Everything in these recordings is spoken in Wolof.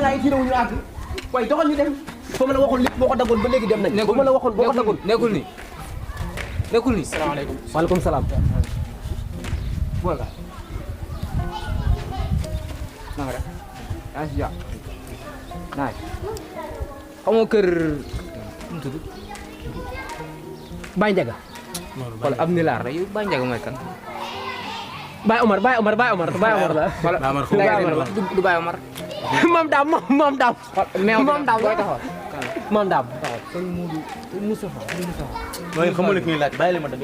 ngaa yi ñu àgg waaye doxal ñu dem fa ma la waxoon lépp boo ko dagoon ba léegi dem nañ ba ma la waxoon boo ko dagoon nekkul ni salaamaaleykum waaleykum salaam boy ga nanga rek yaa si jàpp naaj xamoo kër mu tudd Baye Ndiaga wala ab nilaar la yow Baye Ndiaga mooy kan Baye Omar la Baye Omar du Baye Omar Mame Dame Mame Dame Mame Dame booy taxaw Mame Dame sëñ Modou Moustapha mooy xamul ne ki ngeen laaj bàyyi leen ma dem.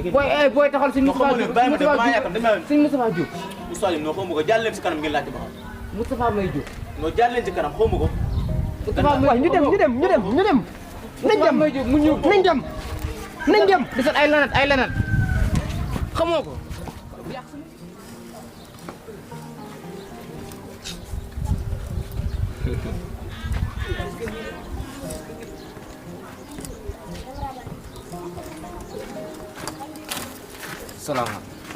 booy taxal sëñ Moustapha Diop bàyyi ma dem maa yaakaar dama sëñ Moustapha Diop Moustapha Diop noo xamu ko jàll leen si kanam ngeen laaj ba xam. Moustapha May Diop noo jàll leen si kanam xamu ko. waaw ñu dem nañ dem mu ñëw nañ dem di sot ay lanat xamoo ko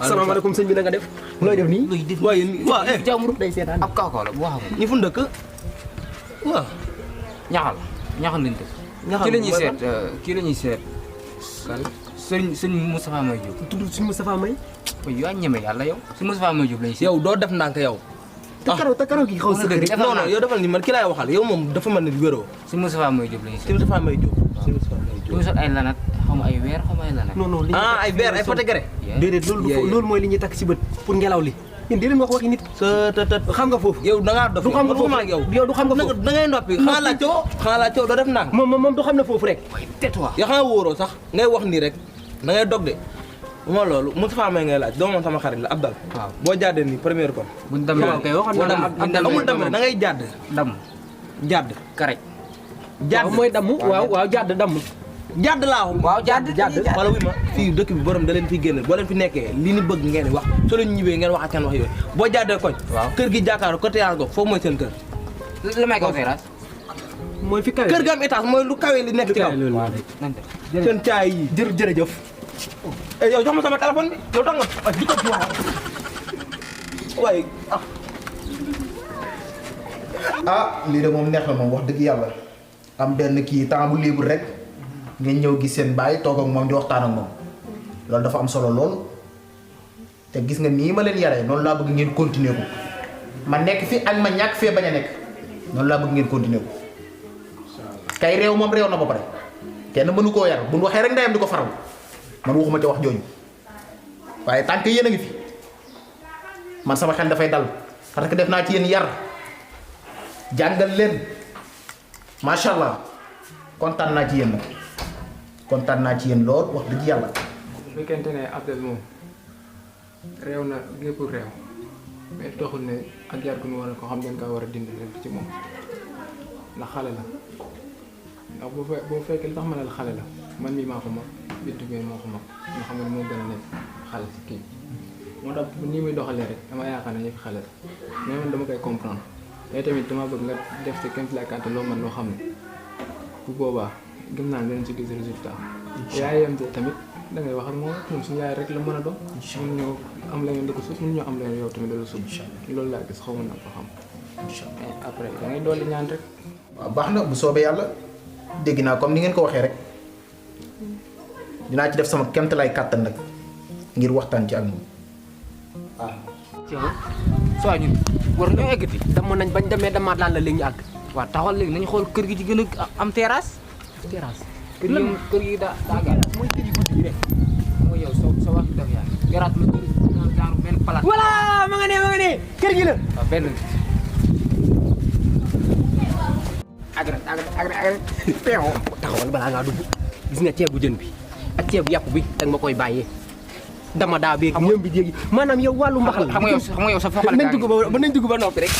salaamaaleykum sëñ bi na nga def looy def nii waaye waaw eh jàmbur day seetaan ab kaw la bu wax ko ñi fu ndëkk waaw. ñaxal lañ def ñaxal kii la ñuy seet kan sëñ Moustapha May Diop tudd suñ Moustapha May yow yaa ñeme yàlla yow sëñ Moustapha May Diop lañuy seet yow doo def ndànk yow. te karaw gi xaw sa dëgg non non yow defal ni man ki laay waxal yow moom dafa mel ni wéroo. sëñ Moustapha May Diop lañuy si seet Moustapha May Diop. ñu sot ay lanat xaw ma ay weer xaw ma ay lanat non non ay verre ay photogré. déedéet loolu mooy li ñuy takk ci bët pour ngelaw li yéen di leen wax waxi nit xam nga foofu yow da ngaa dof du xam nga foofu yow du xam nga foofu da ngay noppi xanaa laa coow doo def ndànk. moom du xam ne foofu rek tais-toi yoo xam ne wóoroo sax ngay wax nii rek da ngay dog de moo loolu Moustapha May ngay laaj doomu sama xarit la Abdal. waaw boo jàddee nii première kon. buñ demee kay waxoon na amul dem da ngay jàdd. jàdd. karaj. jàdd mooy damm waaw jàdd damm. jàdd laa wax. waaw jàdd wala wi ma fii dëkk bi borom da leen fi génne boo leen fi nekkee li ni bëgg ngeen wax soo leen ñëwee ngeen wax ak seen wax yooyu boo jàddee koñ. waaw kër gi jàkkaarloo côté yaa ko foofu mooy seen kër. li may kaw terrasse. mooy fi kawe kër gi am étage mooy lu kawe li nekk ci kaw. seen caay yi jërëjëf. yow jox ma sama téléphone bi yow tax nga di ko ci wax waaye lii de moom neex na moom wax dëgg yàlla am benn kii temps bu libre rek ngeen ñëw gis seen baay toog ak moom di waxtaan ak moom loolu dafa am solo lool te gis nga nii ma leen yaree noonu laa bëgg ngeen continuer ko ma nekk fi ak ma ñàkk fee bañ a nekk noonu laa bëgg ngeen continuer ko kay réew moom réew na ba pare kenn mënu koo yar bu ñu waxee rek ndeyam di ko faral man waxuma ca wax jooju waaye tant que yéen a ngi fi man sama xel dafay dal parce que def naa ci yéen yar jàngal leen macha allah kontaan naa ci yéen nag kontaan naa ci yéen lool wax dëgg yàlla. bu fekkente ne Abdel moom réew na gépp réew mais taxul ne ak yar gu ñu war a ko xam ngeen kaa war a dindi rek ci moom ndax xale la ndax boo fekkee li tax ma ne la xale la man mii maa ko mag Bintu Gueye moo ko mag nga xam ne moo gën a nekk xale si kii moo tax nii muy doxalee rek dama yaakaar ne yëpp xale la mais man dama koy comprendre mais tamit dama bëgg nga def si kéem tolluwaay kàttan loo mën loo xam ne bu boobaa gëm naa leen ci gis résultat. yaayam de tamit da ngay wax ak moom suñu yaay rek la mën a doon. mun ñoo am la ngeen di ko suuf mun ñoo am la ngeen yow tamit loolu suuf. loolu laa gis xaw ma naa ko xam. mais après da ngay dolli ñaan rek. waaw baax na bu soobee yàlla dégg naa comme ni ngeen ko waxee rek dinaa ci def sama kéemtalaay kàttan nag ngir waxtaan ci ak moom waaw. soo ñun war ñoo eggati. damm nañ bañ demee damaat laan la léegi ñu àgg. waaw taxawal léegi nañu xool kër gi ci gën a am terrasse. kër yi daa gàll. mooy kër yi guddi gi rek. mooy yow sa wax def yaa yoraat ma kër genre benn palaat. voilà ma nga ne kër gi la. waaw benn. agre peewo taxawal balaa ngaa dugg gis nga ceebu jën bi ak ceebu yàpp bi danga ma koy bàyyee dama daa beeg ñoom bi jéegi maanaam yow wàllu mbaxal xam nga yow sa foxal nañ dugg ba noppi rek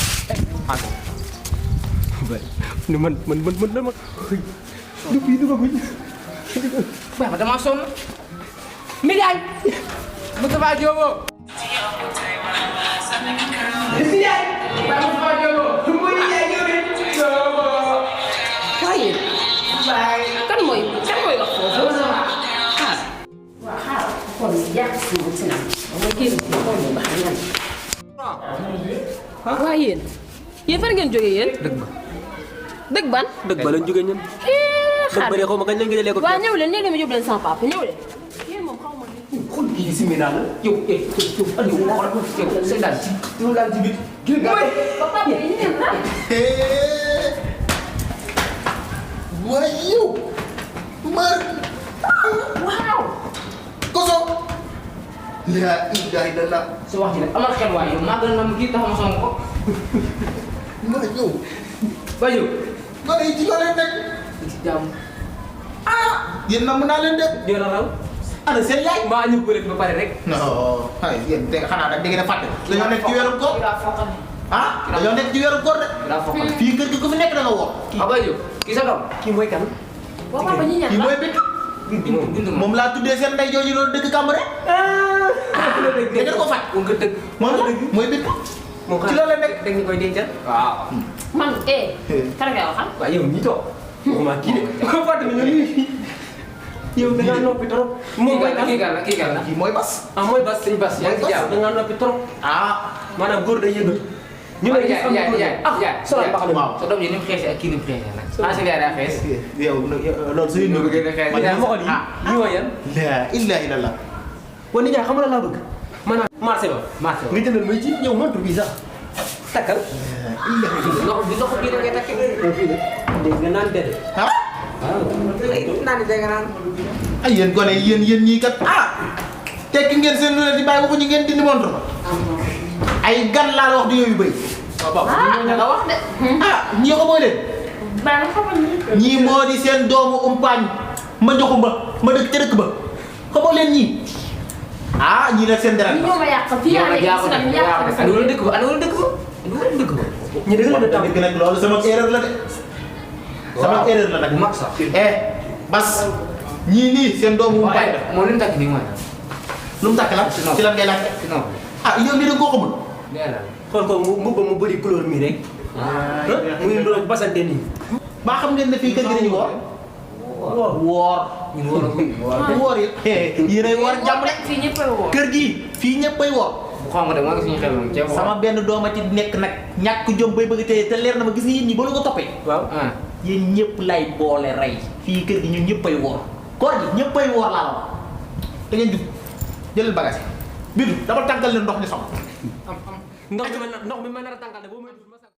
ni man dama du fii duggaguñ waaw dama sonn Ndiaye Moustapha Diobo Ndiaye Moustapha Diobo waaye kan mooy wax foofu xaar kon jàpp si moom si naan ma génn ci xool bu baax nan waaye yéen fan ngeen jógee yéen dëgg dëgg ban. dëgg ba lañ jógee ñun. dëgg ba de xaw ma kañ lañ gëj a lekk. waaw ñëw leen ñëw leen ma yóbbu leen sama papa ñëw leen. yéen moom xaw ma ni. xool kii si mi daal yow yow Aliou moo xoolal yow seen daal ci yow daal ci biir. gis nga papa bi ñu dem na. waaye yow. Mar. waaw. Koso. laa ilaaha illallaah. sa wax ji nag amal xel waaye yow maa gën a nam kii tax ma sama ko. waaye yow. ba yow. gone yi ci loo leen nekk. ci jàmm. yéen namm naa leen de. ñoo la raw. ana seen yaay. mbaa ñu bëri ba pare rek. non ay yéen dégg nga xanaa nag da ngeen a fàtte. dañoo nekk ci weeru koor. dañoo nekk ci weeru koor de. daa foqal. fii kër gi ku fi nekk da nga woor. ba yow. kii sa doom. kii mooy kan. waaw papa ñi ñaan kii la. mooy Bintu. bindu moom laa tuddee seen ndey jooju loolu dëkk Kambare. da ngeen ko fàtte. nga dëgg. moom la mooy Bintu. moom ci loolu la nekk. dañ ñu koy dencal. waaw. man kan ngay waxal. waaw yow ñi toog. waxuma kii de. ma fàtte ne ñoom yow da ngaa noppi trop. moom mooy kan kii kan la kii kan la. kii mooy Bas. ah mooy Bas sëñ Bas. yaa ngi ci jàmm da ngaa noppi trop. maanaam góor day yëngal. ñu ne gis am na góor salaam baax na waaw. sa doom ji ni mu xeesee ak kii ni mu xeesee nag. ah sa yaay daa xees. yow loolu suñu ñu bëgg a xees. man yaa ma xool yi ñu waa yan. laa ilaaha illallaah. wa nijaay xam nga laa bëgg. maanaam marché ba. marché nga jëndal may ci yow montre bi sax takkal. loxo bii da ngay takk. dégg nga naan dede. naan dégg nga naan. ay yéen gone yéen ñii kat tekki ngeen seen lu leen di bàyyi waxuñu ngeen dindi montre ba. ay gan laa la wax di yooyu bëy. nga wax de. ñii ko mooy leen. baax na xamal ni. ñii moo di seen doomu umpaañ ma joxumba ma dëkk ca dëkk ba xamoo leen ñii. ñii nag seen dara. ñoo ma yàq fii yaa ngi gis nag yàq na andi wala dëkk ba andi wala dëkk ba andi wala dëkk ba. ñu dëgg la de tam. dëgg nag loolu sama erreur la de. sama erreur la nag. bu mag sax. Bas ñii nii seen doomu umpaañ la. moo leen takk nii mooy. lu mu takk la ci lan ngay laajte. si noonu. yow lii da nga koo xamul. nee na. xool ko mu mu bëri couleur mi rek. muy ndox basante nii. maa xam ngeen ne fii kër gi dañu woor. woor. ñun war a ko. woor yi. yéenay woor jàmm rek. fii ñëppay woo. kër gii fii ñëppay woor. bu xam nga de moo ngi suñu xel moom ceeb sama benn doomati nekk nag ñàkk jom bay bëgg tey te leer na ma gis nga yéen ñi ba lu ko toppee. waaw. yéen ñëpp lay boole rey. fii kër gi ñun ñëppay woor. koor gi ñëppay woor laa la wax. da ngeen jug jëlal bagage yi. Bintu dama tàngal leen ndox ni sama. ndox mi mën na ndox mi mën na la tàngal de boo may